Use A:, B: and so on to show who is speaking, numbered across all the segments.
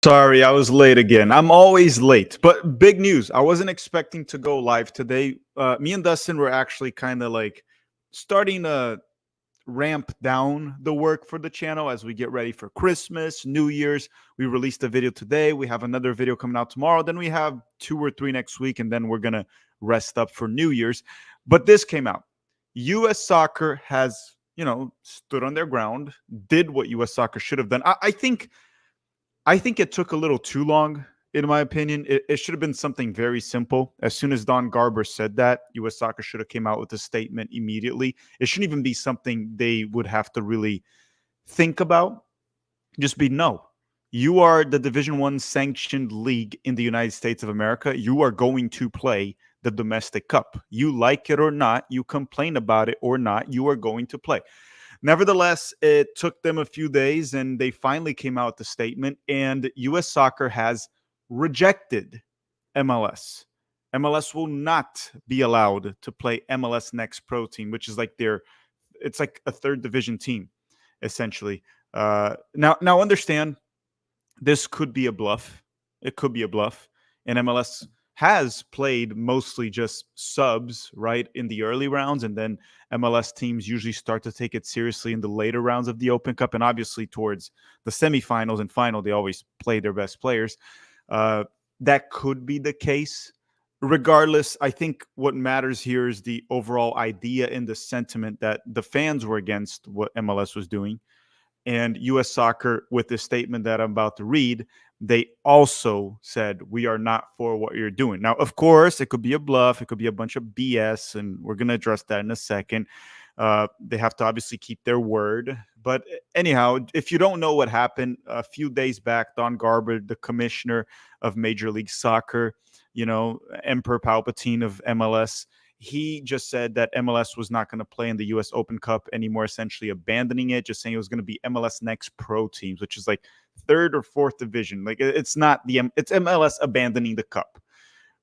A: Sorry, I was late again. I'm always late, but big news. I wasn't expecting to go live today. Me and Dustin were actually kind of like starting to ramp down the work for the channel as we get ready for Christmas, New Year's. We released a video today. We have another video coming out tomorrow. Then we have two or three next week, and then we're going to rest up for New Year's. But this came out. U.S. Soccer has, stood on their ground, did what U.S. Soccer should have done. I think it took a little too long, in my opinion. It should have been something very simple. As soon as Don Garber said that, U.S. Soccer should have came out with a statement immediately. It shouldn't even be something they would have to really think about. Just be no. You are the Division One sanctioned league in the United States of America. You are going to play the domestic cup. You like it or not, you complain about it or not, you are going to play. Nevertheless, it took them a few days and they finally came out with the statement, and U.S. Soccer has rejected MLS. MLS will not be allowed to play MLS Next Pro team, which is like it's like a third division team, essentially. Now understand, this could be a bluff. It could be a bluff. And MLS has played mostly just subs, right, in the early rounds. And then MLS teams usually start to take it seriously in the later rounds of the Open Cup. And obviously towards the semifinals and final, they always play their best players. That could be the case. Regardless, I think what matters here is the overall idea and the sentiment that the fans were against what MLS was doing. And U.S. Soccer, with the statement that I'm about to read, they also said, we are not for what you're doing. Now, of course, it could be a bluff. It could be a bunch of BS, and we're going to address that in a second. They have to obviously keep their word. But anyhow, if you don't know what happened, a few days back, Don Garber, the commissioner of Major League Soccer, Emperor Palpatine of MLS, he just said that MLS was not going to play in the U.S. Open Cup anymore, essentially abandoning it, just saying it was going to be MLS Next Pro teams, which is like third or fourth division. Like it's MLS abandoning the cup,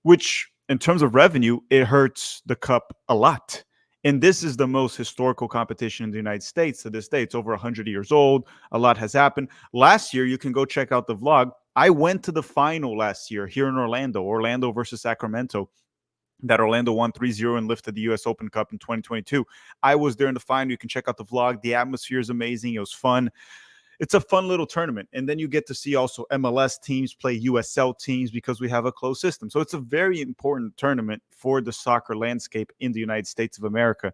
A: which in terms of revenue, it hurts the cup a lot. And this is the most historical competition in the United States to this day. It's over 100 years old. A lot has happened. Last year, you can go check out the vlog. I went to the final last year here in Orlando versus Sacramento. That Orlando won 3-0 and lifted the U.S. Open Cup in 2022. I was there in the final. You can check out the vlog. The atmosphere is amazing. It was fun. It's a fun little tournament. And then you get to see also MLS teams play USL teams because we have a closed system. So it's a very important tournament for the soccer landscape in the United States of America.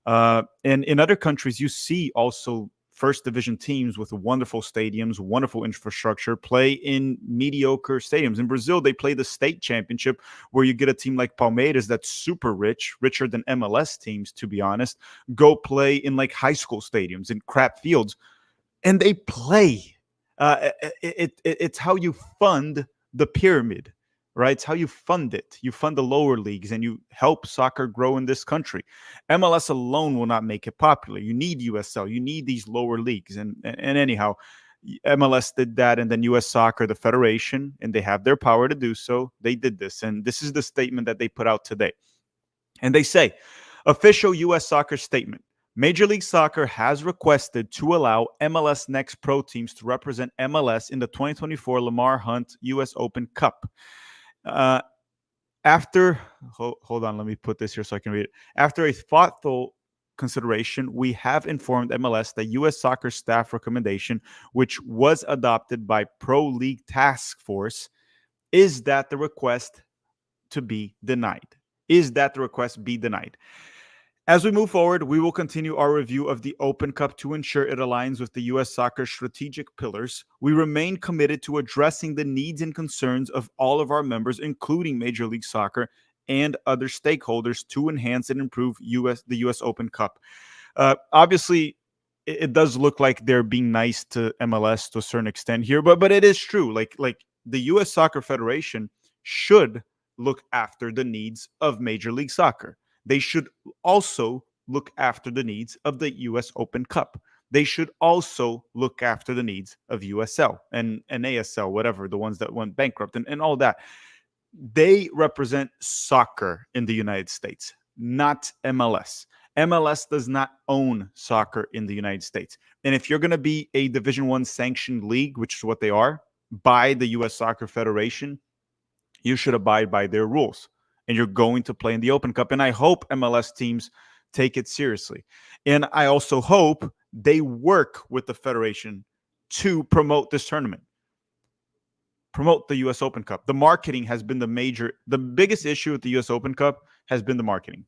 A: And in other countries, you see also first division teams with wonderful stadiums, wonderful infrastructure, play in mediocre stadiums. In Brazil, they play the state championship where you get a team like Palmeiras that's super rich, richer than MLS teams, to be honest, go play in like high school stadiums in crap fields. And they play. It's how you fund the pyramid, right? It's how you fund it. You fund the lower leagues and you help soccer grow in this country. MLS alone will not make it popular. You need USL. You need these lower leagues. And anyhow, MLS did that, and then U.S. Soccer, the federation, and they have their power to do so. They did this, and this is the statement that they put out today. And they say, official U.S. Soccer statement. Major League Soccer has requested to allow MLS Next Pro teams to represent MLS in the 2024 Lamar Hunt U.S. Open Cup. Hold on, let me put this here so I can read it. After a thoughtful consideration, we have informed MLS that U.S. Soccer staff recommendation, which was adopted by Pro League Task Force, is that the request be denied. As we move forward, we will continue our review of the Open Cup to ensure it aligns with the U.S. Soccer strategic pillars. We remain committed to addressing the needs and concerns of all of our members, including Major League Soccer and other stakeholders, to enhance and improve the U.S. Open Cup. Obviously, it does look like they're being nice to MLS to a certain extent here, but it is true. Like the U.S. Soccer Federation should look after the needs of Major League Soccer. They should also look after the needs of the U.S. Open Cup. They should also look after the needs of USL and ASL, whatever, the ones that went bankrupt and all that. They represent soccer in the United States, not MLS. MLS does not own soccer in the United States. And if you're going to be a Division I sanctioned league, which is what they are, by the U.S. Soccer Federation, you should abide by their rules. And you're going to play in the Open Cup. And I hope MLS teams take it seriously. And I also hope they work with the Federation to promote this tournament, promote the U.S. Open Cup. The marketing has been the biggest issue with the U.S. Open Cup has been the marketing.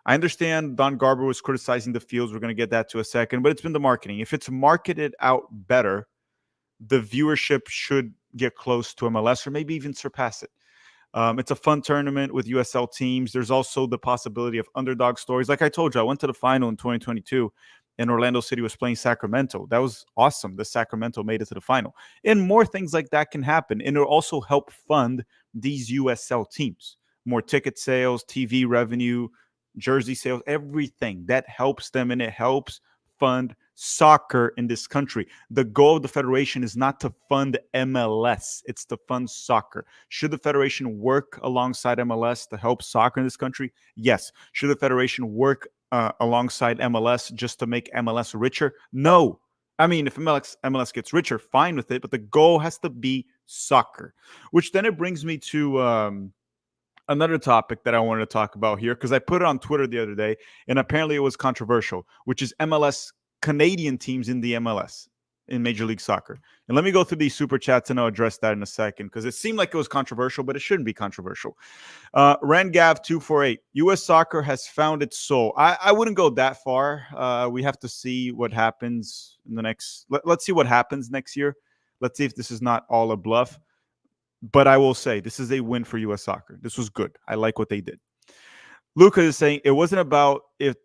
A: I understand Don Garber was criticizing the fields. We're going to get that to a second, but it's been the marketing. If it's marketed out better, the viewership should get close to MLS or maybe even surpass it. It's a fun tournament with USL teams. There's also the possibility of underdog stories. Like I told you, I went to the final in 2022 and Orlando City was playing Sacramento. That was awesome. The Sacramento made it to the final. And more things like that can happen. And it'll also help fund these USL teams. More ticket sales, TV revenue, jersey sales, everything. That helps them and it helps fund soccer in this country. The goal of the federation is not to fund MLS, it's to fund soccer. Should the federation work alongside MLS to help soccer in this country? Yes. Should the federation work alongside MLS just to make MLS richer? No. I mean, if MLS gets richer, fine with it, but the goal has to be soccer, which then it brings me to another topic that I wanted to talk about here, because I put it on Twitter the other day, and apparently it was controversial, which is MLS Canadian teams in the MLS in Major League Soccer. And let me go through these super chats and I'll address that in a second, because it seemed like it was controversial, but it shouldn't be controversial. Rangav248, U.S. soccer has found its soul. I wouldn't go that far. We have to see what happens in the next. Let's see what happens next year. Let's see if this is not all a bluff. But I will say this is a win for U.S. soccer. This was good. I like what they did. Luca is saying it wasn't about the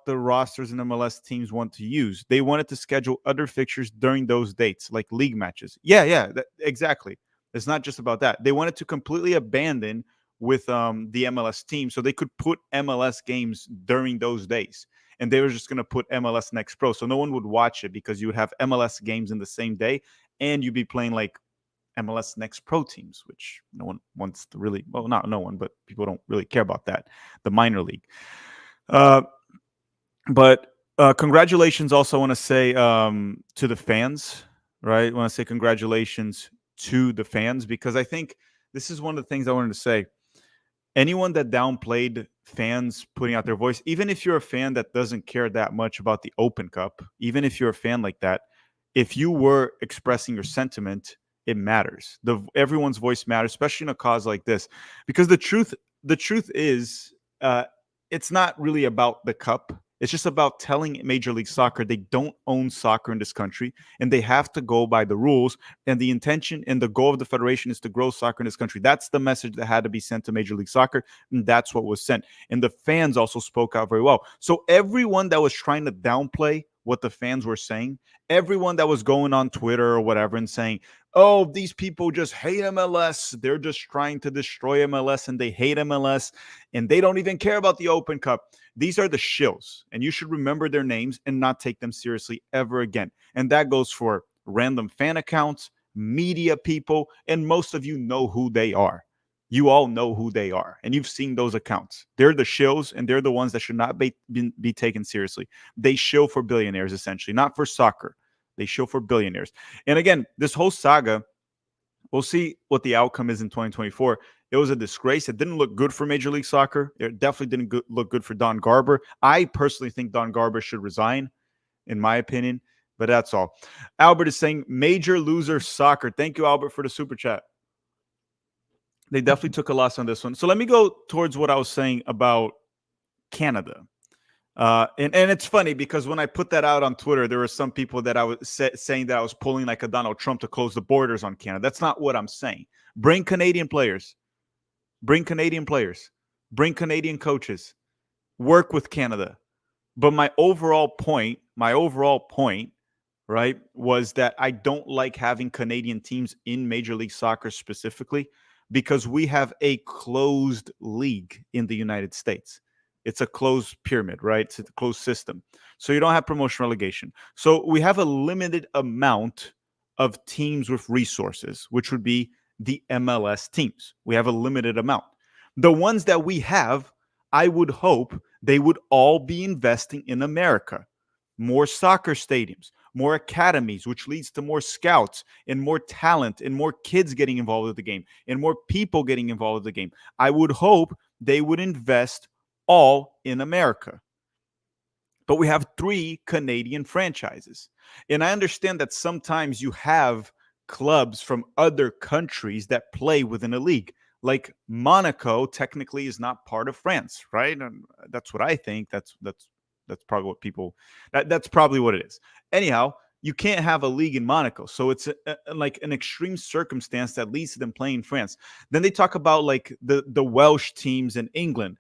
A: rosters and MLS teams want to use. They wanted to schedule other fixtures during those dates, like league matches. Yeah, exactly. It's not just about that. They wanted to completely abandon with the MLS team so they could put MLS games during those days. And they were just going to put MLS Next Pro. So no one would watch it because you would have MLS games in the same day and you'd be playing like MLS Next Pro teams, which no one wants to really, well, not no one, but people don't really care about that, the minor league. But congratulations also want to say to the fans, right? I want to say congratulations to the fans, because I think this is one of the things I wanted to say. Anyone that downplayed fans putting out their voice, even if you're a fan that doesn't care that much about the Open Cup, even if you're a fan like that, if you were expressing your sentiment, it matters. Everyone's voice matters, especially in a cause like this, because the truth is, it's not really about the cup. It's just about telling Major League Soccer they don't own soccer in this country and they have to go by the rules. And the intention and the goal of the federation is to grow soccer in this country. That's the message that had to be sent to Major League Soccer, and that's what was sent. And the fans also spoke out very well. So everyone that was trying to downplay what the fans were saying, everyone that was going on Twitter or whatever and saying, oh, these people just hate MLS, they're just trying to destroy MLS and they hate MLS and they don't even care about the Open Cup. These are the shills, and you should remember their names and not take them seriously ever again. And that goes for random fan accounts, media people, and most of you know who they are. You all know who they are, and you've seen those accounts. They're the shills, and they're the ones that should not be taken seriously. They shill for billionaires, essentially, not for soccer. They shill for billionaires. And again, this whole saga, we'll see what the outcome is in 2024. It was a disgrace. It didn't look good for Major League Soccer. It definitely didn't look good for Don Garber. I personally think Don Garber should resign, in my opinion, but that's all. Albert is saying, major loser soccer. Thank you, Albert, for the super chat. They definitely took a loss on this one. So let me go towards what I was saying about Canada. And it's funny because when I put that out on Twitter, there were some people that I was saying that I was pulling like a Donald Trump to close the borders on Canada. That's not what I'm saying. Bring Canadian players. Bring Canadian players. Bring Canadian coaches. Work with Canada. But my overall point, right, was that I don't like having Canadian teams in Major League Soccer specifically because we have a closed league in the United States. It's a closed pyramid, right? It's a closed system. So you don't have promotion relegation. So we have a limited amount of teams with resources, which would be the MLS teams. We have a limited amount. The ones that we have, I would hope they would all be investing in America. More soccer stadiums, more academies, which leads to more scouts and more talent and more kids getting involved with the game and more people getting involved with the game. I would hope they would invest all in America. But we have 3 Canadian franchises. And I understand that sometimes you have clubs from other countries that play within a league. Like Monaco technically is not part of France, right? And that's what I think. That's probably what people that's probably what it is. Anyhow, you can't have a league in Monaco. So it's like an extreme circumstance that leads to them playing in France. Then they talk about like the Welsh teams in England.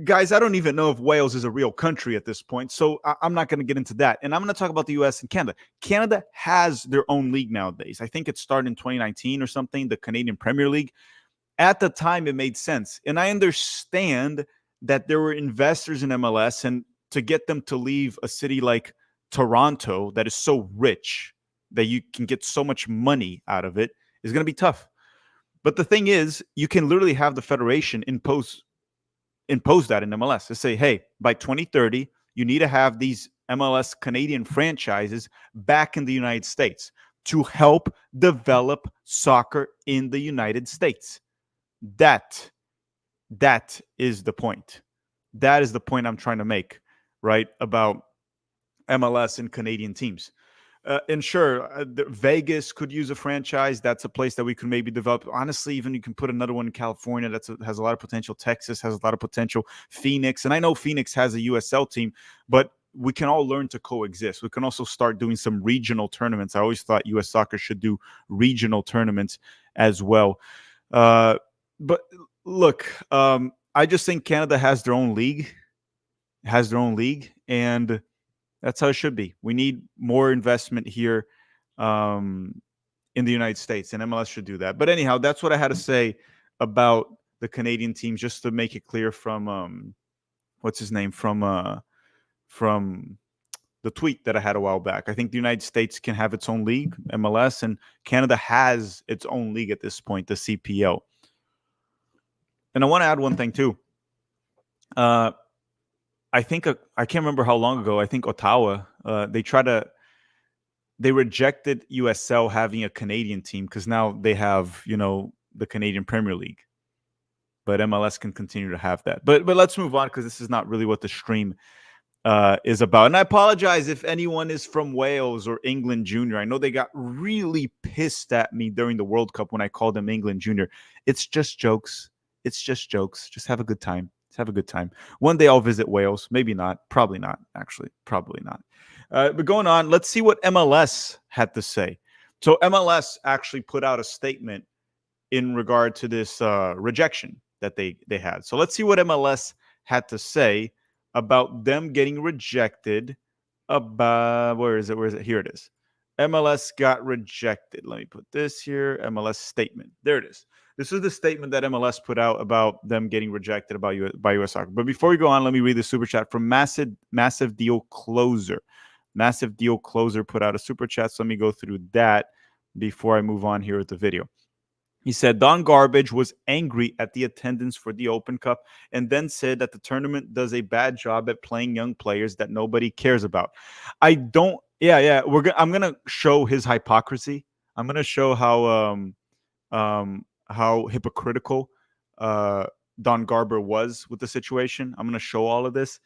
A: Guys, I don't even know if Wales is a real country at this point, so I'm not going to get into that. And I'm going to talk about the US and Canada. Canada has their own league nowadays. I think it started in 2019 or something, the Canadian Premier League. At the time, it made sense. And I understand that there were investors in MLS, and to get them to leave a city like Toronto that is so rich that you can get so much money out of it is going to be tough. But the thing is, you can literally have the federation impose that in MLS to say, hey, by 2030, you need to have these MLS Canadian franchises back in the United States to help develop soccer in the United States. That is the point. That is the point I'm trying to make, right? About MLS and Canadian teams. And sure, Vegas could use a franchise. That's a place that we could maybe develop. Honestly, even you can put another one in California that has a lot of potential. Texas has a lot of potential. Phoenix, and I know Phoenix has a USL team, but we can all learn to coexist. We can also start doing some regional tournaments. I always thought U.S. Soccer should do regional tournaments as well. But look, I just think Canada has their own league, and that's how it should be. We need more investment here in the United States, and MLS should do that. But anyhow, that's what I had to say about the Canadian teams, just to make it clear from what's his name, from the tweet that I had a while back. I think the United States can have its own league, MLS, and Canada has its own league at this point, the CPL. And I want to add one thing too. I think I can't remember how long ago. I think Ottawa they rejected USL having a Canadian team because now they have the Canadian Premier League, but MLS can continue to have that. But let's move on because this is not really what the stream is about. And I apologize if anyone is from Wales or England Junior. I know they got really pissed at me during the World Cup when I called them England Junior. It's just jokes. It's just jokes. Just have a good time. Have a good time. One day I'll visit Wales. Maybe not. Probably not, actually. Probably not. But going on, let's see what MLS had to say. So MLS actually put out a statement in regard to this rejection that they had. So let's see what MLS had to say about them getting rejected. Where is it? Here it is. MLS got rejected. Let me put this here. MLS statement. There it is. This is the statement that MLS put out about them getting rejected by US Soccer. But before we go on, let me read the super chat from Massive Deal Closer. Massive Deal Closer put out a super chat. So let me go through that before I move on here with the video. He said, Don Garber was angry at the attendance for the Open Cup and then said that the tournament does a bad job at playing young players that nobody cares about. I don't. Yeah. I'm going to show his hypocrisy. I'm going to show how hypocritical Don Garber was with the situation. I'm going to show all of this.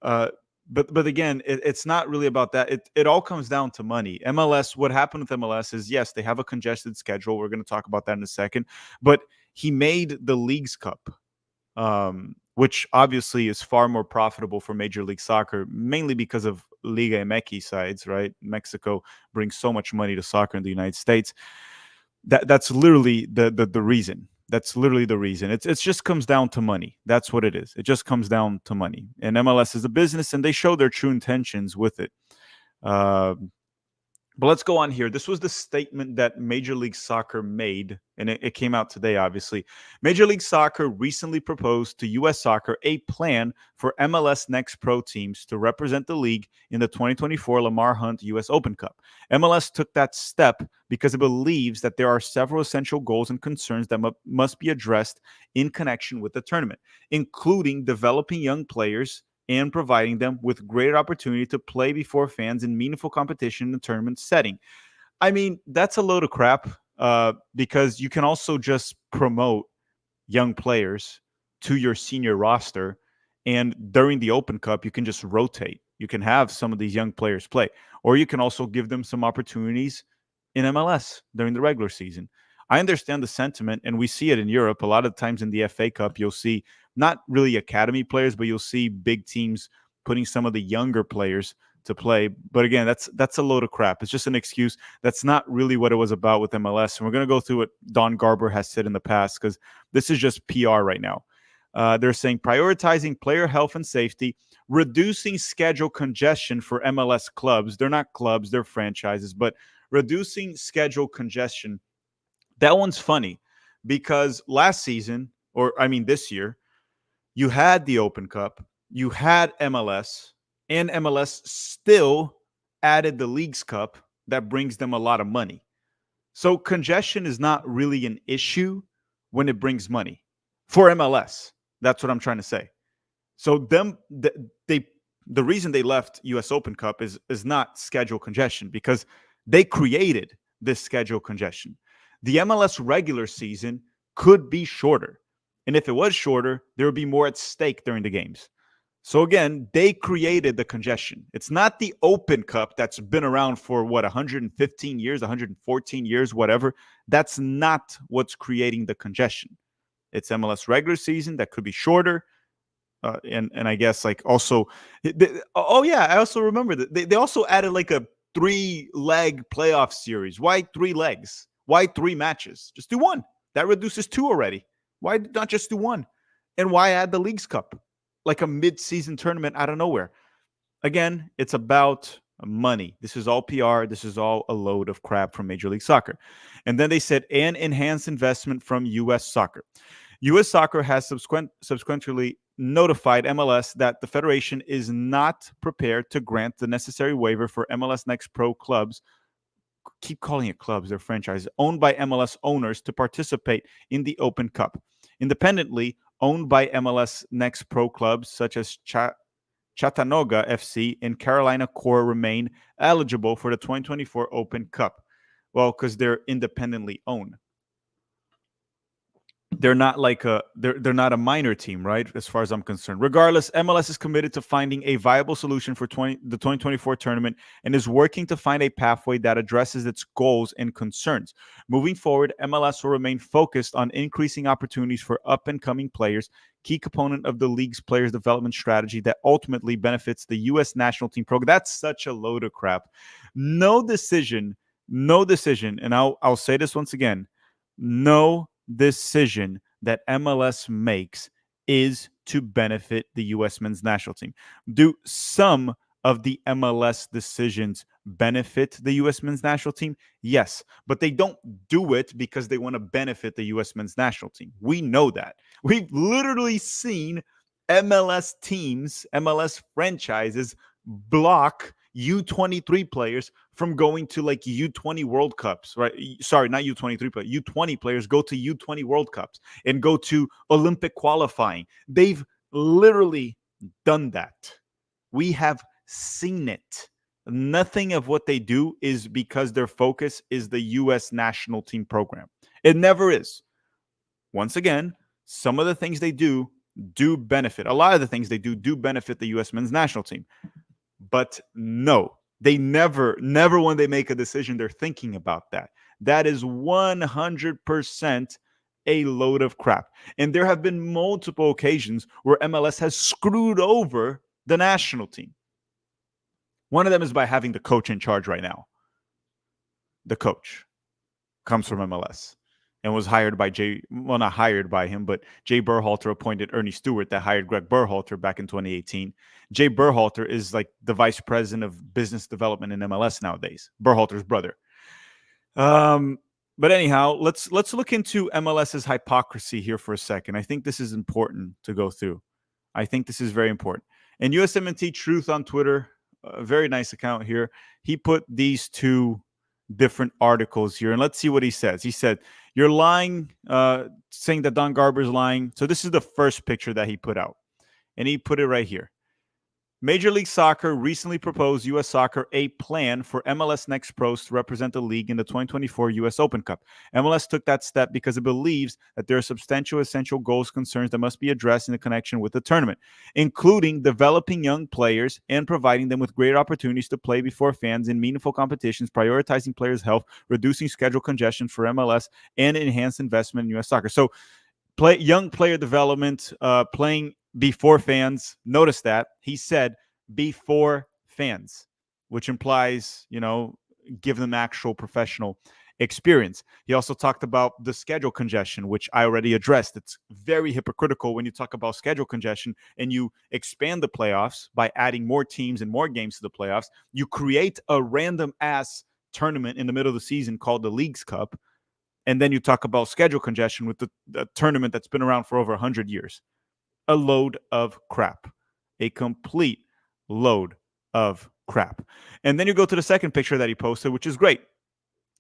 A: But again, it's not really about that. It all comes down to money. MLS, what happened with MLS is, yes, they have a congested schedule. We're going to talk about that in a second. But he made the Leagues Cup, which obviously is far more profitable for Major League Soccer, mainly because of Liga MX sides, right? Mexico brings so much money to soccer in the United States. That's literally the reason. That's literally the reason. It just comes down to money. That's what it is. It just comes down to money. And MLS is a business, and they show their true intentions with it. But let's go on here. This was the statement that Major League Soccer made, and it came out today, obviously. Major League Soccer recently proposed to U.S. Soccer a plan for MLS Next Pro teams to represent the league in the 2024 Lamar Hunt U.S. Open Cup. MLS took that step because it believes that there are several essential goals and concerns that must be addressed in connection with the tournament, including developing young players and providing them with greater opportunity to play before fans in meaningful competition in a tournament setting. I mean, that's a load of crap because you can also just promote young players to your senior roster. And during the Open Cup, you can just rotate. You can have some of these young players play, or you can also give them some opportunities in MLS during the regular season. I understand the sentiment, and we see it in Europe. A lot of times in the FA Cup, you'll see not really academy players, but you'll see big teams putting some of the younger players to play. But again, that's a load of crap. It's just an excuse. That's not really what it was about with MLS. And we're going to go through what Don Garber has said in the past, because this is just PR right now. They're saying prioritizing player health and safety, reducing schedule congestion for MLS clubs. They're not clubs, they're franchises, but reducing schedule congestion. That one's funny because last season, or I mean this year, you had the Open Cup, you had MLS, and MLS still added the Leagues Cup that brings them a lot of money. So congestion is not really an issue when it brings money for MLS. That's what I'm trying to say. So the reason they left US Open Cup is not schedule congestion, because they created this schedule congestion. The MLS regular season could be shorter. And if it was shorter, there would be more at stake during the games. So again, they created the congestion. It's not the Open Cup that's been around for 115 years, 114 years, whatever. That's not what's creating the congestion. It's MLS regular season that could be shorter. And I guess like also, oh yeah, I also remember that they also added like a 3-leg playoff series. Why 3 legs? Why 3 matches? Just do one. That reduces 2 already. Why not just do one? And why add the Leagues Cup? Like a mid-season tournament out of nowhere. Again, it's about money. This is all PR. This is all a load of crap from Major League Soccer. And then they said, an enhanced investment from U.S. Soccer. U.S. Soccer has subsequently notified MLS that the federation is not prepared to grant the necessary waiver for MLS Next Pro clubs, keep calling it clubs, they're franchises, owned by MLS owners to participate in the Open Cup. Independently owned by MLS Next Pro clubs such as Chattanooga FC and Carolina Core remain eligible for the 2024 Open Cup. Well, because they're independently owned. They're not like they're not a minor team, right? As far as I'm concerned. Regardless, MLS is committed to finding a viable solution for the 2024 tournament and is working to find a pathway that addresses its goals and concerns. Moving forward, MLS will remain focused on increasing opportunities for up-and-coming players, key component of the league's players development strategy that ultimately benefits the U.S. national team program. That's such a load of crap. No decision, and I'll say this once again, no decision that MLS makes is to benefit the U.S. men's national team. Do some of the MLS decisions benefit the U.S. men's national team? Yes, but they don't do it because they want to benefit the U.S. men's national team. We know that. We've literally seen MLS teams, MLS franchises block U23 players from going to like U20 World Cups, right? Sorry, not U23, but U20 players go to U20 World Cups and go to Olympic qualifying. They've literally done that. We have seen it. Nothing of what they do is because their focus is the U.S. national team program. It never is. Once again, some of the things they do benefit. A lot of the things they do benefit the U.S. men's national team. But no, they never when they make a decision, they're thinking about that. That is 100% a load of crap. And there have been multiple occasions where MLS has screwed over the national team. One of them is by having the coach in charge right now. The coach comes from MLS and was hired by not hired by him, but Jay Berhalter appointed Ernie Stewart that hired Greg Berhalter back in 2018. Jay Berhalter is like the vice president of business development in MLS nowadays, Berhalter's brother. But anyhow, let's look into MLS's hypocrisy here for a second. I think this is important to go through. I think this is very important. And USMNT Truth on Twitter, a very nice account here, he put these 2 different articles here, and let's see what he says. He said, "You're lying," saying that Don Garber is lying. So this is the first picture that he put out, and he put it right here. Major League Soccer recently proposed U.S. Soccer a plan for MLS Next Pros to represent the league in the 2024 U.S. Open Cup. MLS took that step because it believes that there are substantial essential goals concerns that must be addressed in connection with the tournament, including developing young players and providing them with great opportunities to play before fans in meaningful competitions, prioritizing players' health, reducing schedule congestion for MLS, and enhanced investment in U.S. soccer. So young player development, playing before fans. Notice that he said before fans, which implies, give them actual professional experience. He also talked about the schedule congestion, which I already addressed. It's very hypocritical when you talk about schedule congestion and you expand the playoffs by adding more teams and more games to the playoffs. You create a random ass tournament in the middle of the season called the Leagues Cup. And then you talk about schedule congestion with the tournament that's been around for over 100 years. A load of crap. A complete load of crap. And then you go to the second picture that he posted, which is great,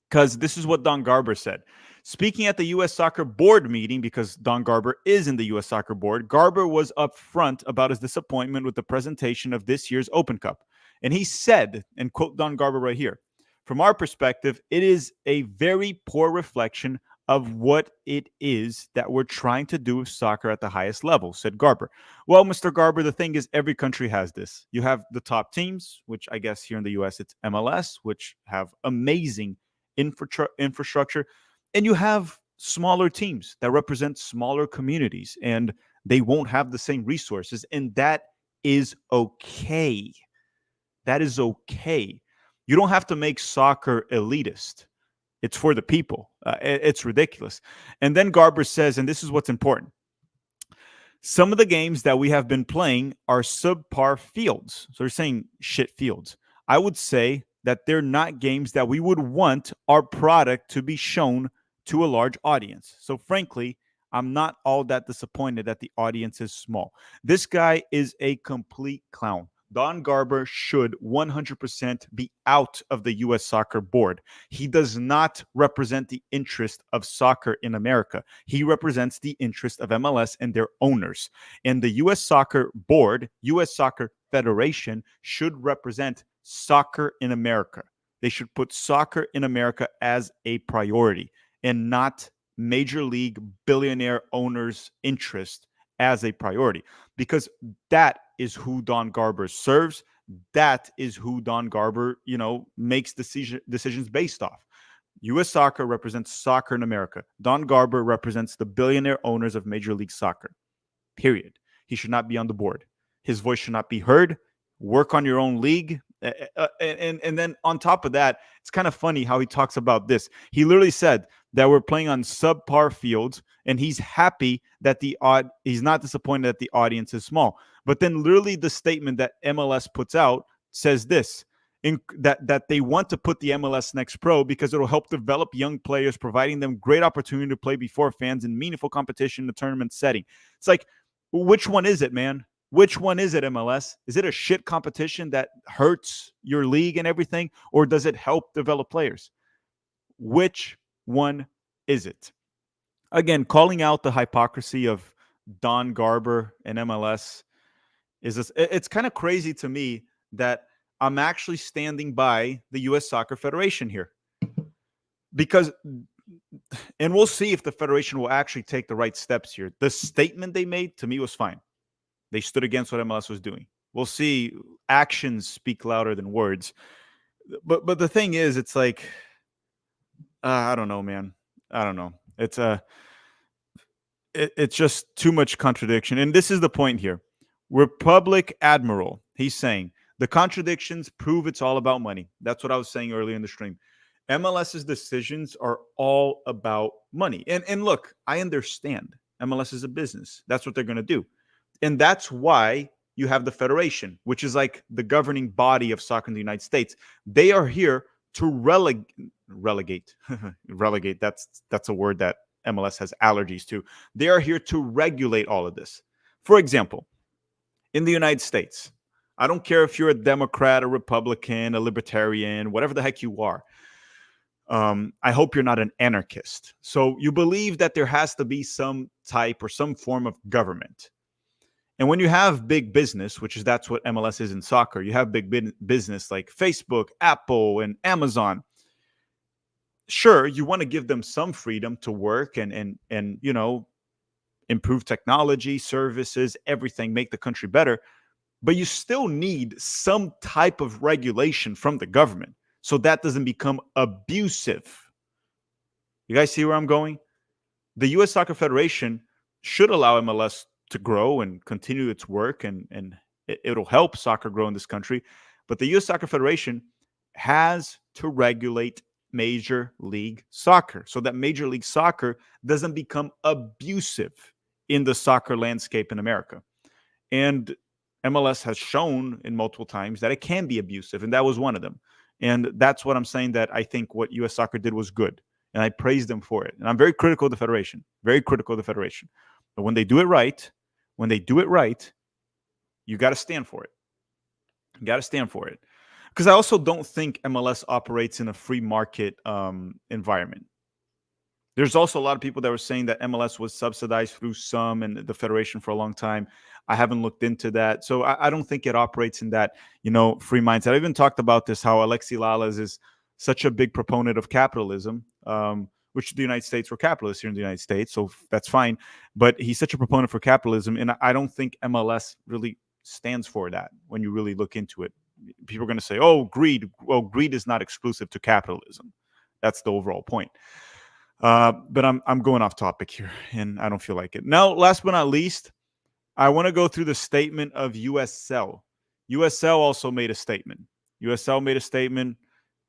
A: because this is what Don Garber said. Speaking at the U.S. Soccer Board meeting, because Don Garber is in the U.S. Soccer Board, Garber was upfront about his disappointment with the presentation of this year's Open Cup. And he said, and quote Don Garber right here, "From our perspective, it is a very poor reflection of what it is that we're trying to do with soccer at the highest level," said Garber. Well, Mr. Garber, the thing is, every country has this. You have the top teams, which I guess here in the U.S. it's MLS, which have amazing infrastructure, and you have smaller teams that represent smaller communities, and they won't have the same resources, and that is okay. That is okay. You don't have to make soccer elitist. It's for the people. It's ridiculous. And then Garber says, and this is what's important, some of the games that we have been playing are subpar fields. So they're saying shit fields. I would say that they're not games that we would want our product to be shown to a large audience. So frankly, I'm not all that disappointed that the audience is small. This guy is a complete clown. Don Garber should 100% be out of the U.S. Soccer Board. He does not represent the interest of soccer in America. He represents the interest of MLS and their owners. And the U.S. Soccer Board, U.S. Soccer Federation, should represent soccer in America. They should put soccer in America as a priority and not major league billionaire owners' interest as a priority, because that is who Don Garber serves. That is who Don Garber, makes decisions based off. U.S. Soccer represents soccer in America. Don Garber represents the billionaire owners of Major League Soccer. Period. He should not be on the board. His voice should not be heard. Work on your own league. And then on top of that, it's kind of funny how he talks about this. He literally said that we're playing on subpar fields, and he's happy that he's not disappointed that the audience is small. But then literally the statement that MLS puts out says this, that they want to put the MLS Next Pro because it'll help develop young players, providing them great opportunity to play before fans in meaningful competition in the tournament setting. It's like, which one is it, man? Which one is it, MLS? Is it a shit competition that hurts your league and everything, or does it help develop players? Which one is it? Again, calling out the hypocrisy of Don Garber and MLS it's kind of crazy to me that I'm actually standing by the U.S. Soccer Federation here, because, and we'll see if the Federation will actually take the right steps here. The statement they made to me was fine. They stood against what MLS was doing. We'll see. Actions speak louder than words. But the thing is, it's like, I don't know, man. I don't know. It's just too much contradiction. And this is the point here. Republic Admiral, he's saying, the contradictions prove it's all about money. That's what I was saying earlier in the stream. MLS's decisions are all about money. And look, I understand. MLS is a business. That's what they're going to do. And that's why you have the Federation, which is like the governing body of soccer in the United States. They are here to relegate. Relegate, that's a word that MLS has allergies to. They are here to regulate all of this. For example, in the United States, I don't care if you're a Democrat, a Republican, a Libertarian, whatever the heck you are. I hope you're not an anarchist. So you believe that there has to be some type or some form of government. And when you have big business, which is that's what MLS is in soccer, you have big business like Facebook, Apple, and Amazon. Sure, you want to give them some freedom to work and improve technology, services, everything, make the country better. But you still need some type of regulation from the government so that doesn't become abusive. You guys see where I'm going? The U.S. Soccer Federation should allow MLS to grow and continue its work, and it'll help soccer grow in this country. But the U.S. Soccer Federation has to regulate Major League Soccer so that Major League Soccer doesn't become abusive in the soccer landscape in America. And MLS has shown in multiple times that it can be abusive, and that was one of them. And that's what I'm saying, that I think what U.S. Soccer did was good, and I praise them for it. And I'm very critical of the Federation, very critical of the Federation. But when they do it right, you got to stand for it. You got to stand for it. Because I also don't think MLS operates in a free market environment. There's also a lot of people that were saying that MLS was subsidized through some and the Federation for a long time. I haven't looked into that. So I don't think it operates in that, free mindset. I even talked about this, how Alexi Lalas is such a big proponent of capitalism, which the United States, we're capitalists here in the United States, so that's fine. But he's such a proponent for capitalism, and I don't think MLS really stands for that when you really look into it. People are going to say, oh, greed. Well, greed is not exclusive to capitalism. That's the overall point. But I'm going off topic here, and I don't feel like it. Now, last but not least, I want to go through the statement of USL. USL also made a statement. USL made a statement.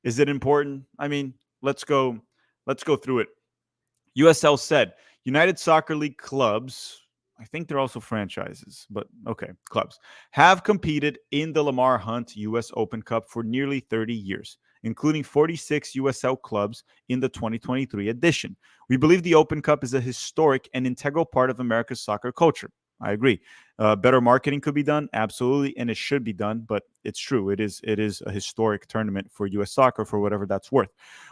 A: Is it important? I mean, let's go through it. USL said, United Soccer League clubs, I think they're also franchises, but okay, clubs, have competed in the Lamar Hunt U.S. Open Cup for nearly 30 years, including 46 USL clubs in the 2023 edition. We believe the Open Cup is a historic and integral part of America's soccer culture. I agree. Better marketing could be done, absolutely, and it should be done. But it's true; it is a historic tournament for U.S. soccer, for whatever that's worth.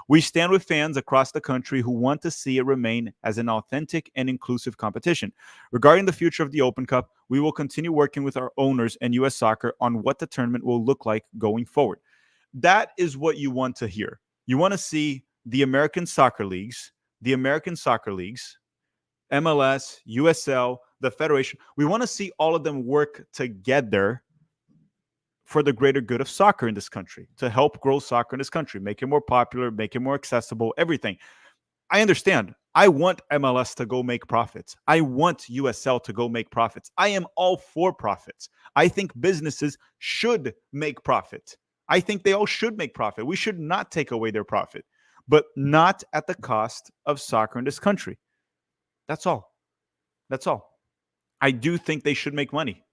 A: We stand with fans across the country who want to see it remain as an authentic and inclusive competition. Regarding the future of the Open Cup, we will continue working with our owners and U.S. soccer on what the tournament will look like going forward. That is what you want to hear. You want to see the American soccer leagues, MLS, USL, the Federation. We want to see all of them work together for the greater good of soccer in this country, to help grow soccer in this country, make it more popular, make it more accessible, everything. I understand. I want MLS to go make profits. I want USL to go make profits. I am all for profits. I think businesses should make profit. I think they all should make profit. We should not take away their profit, but not at the cost of soccer in this country. That's all. That's all. I do think they should make money.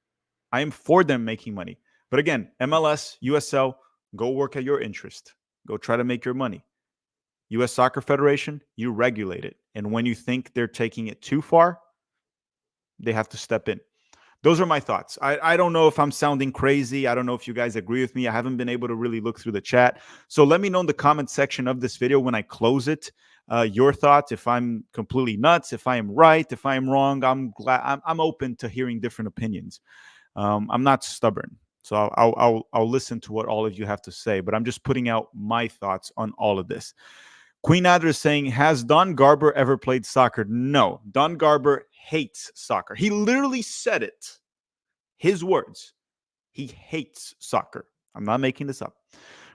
A: I am for them making money. But again, MLS, USL, go work at your interest. Go try to make your money. U.S. Soccer Federation, you regulate it. And when you think they're taking it too far, they have to step in. Those are my thoughts. I don't know if I'm sounding crazy. I don't know if you guys agree with me. I haven't been able to really look through the chat. So let me know in the comment section of this video when I close it, your thoughts, if I'm completely nuts, if I am right, if I am wrong. I'm open to hearing different opinions. I'm not stubborn. So I'll listen to what all of you have to say, but I'm just putting out my thoughts on all of this. Queen Adder is saying, has Don Garber ever played soccer? No. Don Garber hates soccer. He literally said it. His words. He hates soccer. I'm not making this up.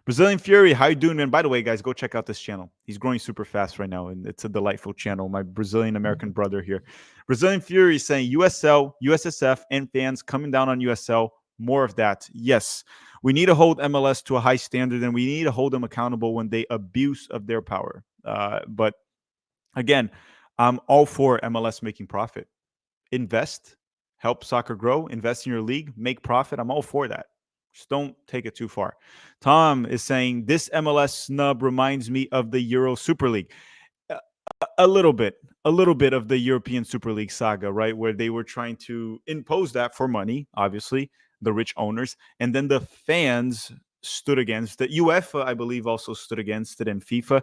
A: Brazilian Fury, how you doing, man? By the way, guys, go check out this channel. He's growing super fast right now, and it's a delightful channel. My Brazilian-American brother here. Brazilian Fury is saying, USL, USSF, and fans coming down on USL. More of that. Yes. We need to hold MLS to a high standard, and we need to hold them accountable when they abuse of their power. But again, I'm all for MLS making profit. Invest, help soccer grow, invest in your league, make profit. I'm all for that. Just don't take it too far. Tom is saying, this MLS snub reminds me of the Euro Super League. A little bit of the European Super League saga, right? Where they were trying to impose that for money, obviously, the rich owners. And then the fans stood against it. UEFA, I believe, also stood against it, and FIFA,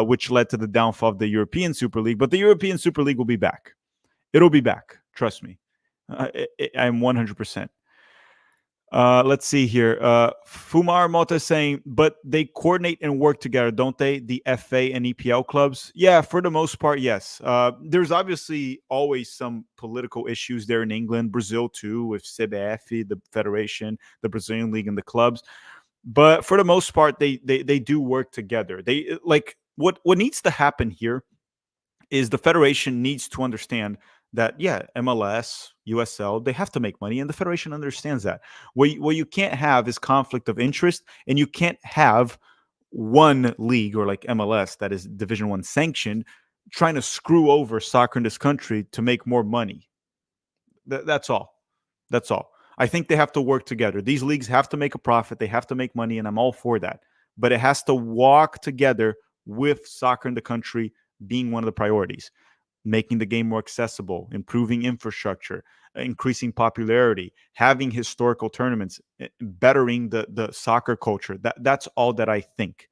A: which led to the downfall of the European Super League. But the European Super League will be back. It'll be back. Trust me. I'm 100%. Let's see here. Fumar Mota is saying, but they coordinate and work together, don't they? The FA and EPL clubs? Yeah, for the most part, yes. There's obviously always some political issues there in England, Brazil too, with CBF, the federation, the Brazilian league, and the clubs. But for the most part, they do work together. They like what needs to happen here is the federation needs to understand that yeah, MLS, USL, they have to make money, and the federation understands that. What you can't have is conflict of interest, and you can't have one league or like MLS that is Division One sanctioned trying to screw over soccer in this country to make more money. That's all. That's all. I think they have to work together. These leagues have to make a profit. They have to make money, and I'm all for that. But it has to walk together with soccer in the country being one of the priorities. Making the game more accessible, improving infrastructure, increasing popularity, having historical tournaments, bettering the soccer culture. That's all that I think.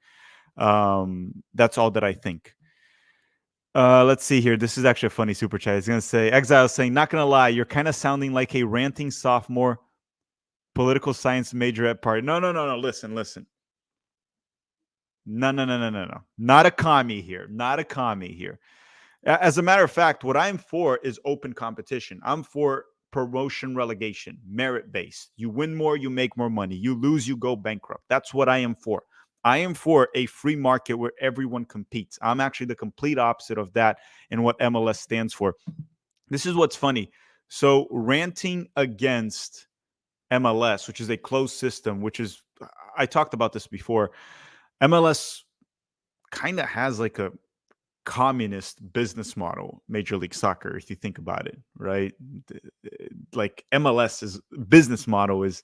A: That's all that I think. Let's see here. This is actually a funny super chat. He's gonna say, Exile saying, not gonna lie, you're kind of sounding like a ranting sophomore political science major at party. No. Listen. No. Not a commie here. Not a commie here. As a matter of fact, what I'm for is open competition. I'm for promotion relegation, merit based. You win more, you make more money. You lose, you go bankrupt. That's what I am for. I am for a free market where everyone competes. I'm actually the complete opposite of that and what MLS stands for. This is what's funny. So, ranting against MLS, which is a closed system, which is, I talked about this before. MLS kind of has like a communist business model, Major League Soccer, if you think about it, right? Like MLS's business model is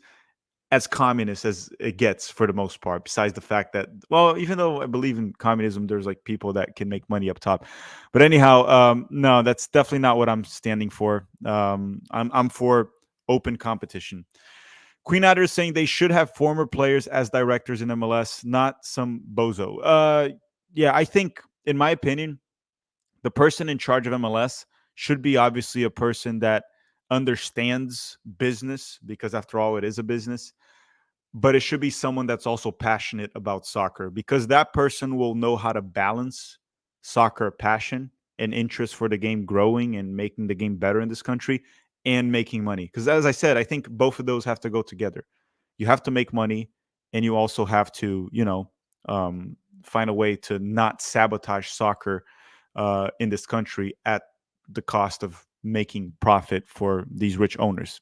A: as communist as it gets for the most part, besides the fact that, well, even though I believe in communism, there's like people that can make money up top. But anyhow, no, that's definitely not what I'm standing for. I'm for open competition. Queen Adder is saying they should have former players as directors in MLS, not some bozo. Yeah, I think, in my opinion, the person in charge of MLS should be obviously a person that understands business, because after all, it is a business. But it should be someone that's also passionate about soccer, because that person will know how to balance soccer passion and interest for the game growing and making the game better in this country and making money. Because as I said, I think both of those have to go together. You have to make money, and you also have to, find a way to not sabotage soccer in this country at the cost of making profit for these rich owners.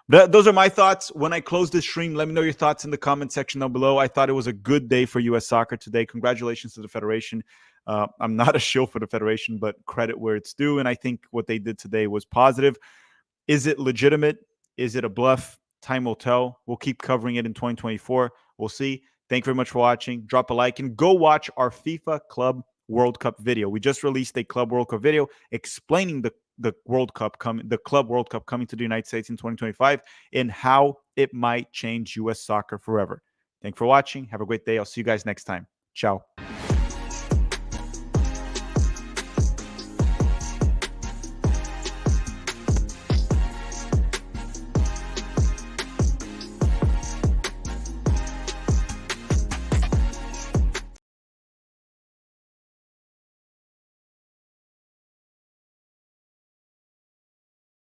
A: Those are my thoughts. When I close this stream, let me know your thoughts in the comment section down below. I thought it was a good day for U.S. soccer today. Congratulations to the Federation. I'm not a shill for the Federation, but credit where it's due. And I think what they did today was positive. Is it legitimate? Is it a bluff? Time will tell. We'll keep covering it in 2024. We'll see. Thank you very much for watching. Drop a like and go watch our FIFA Club World Cup video. We just released a Club World Cup video explaining the Club World Cup coming to the United States in 2025 and how it might change U.S. soccer forever. Thanks for watching. Have a great day. I'll see you guys next time. Ciao.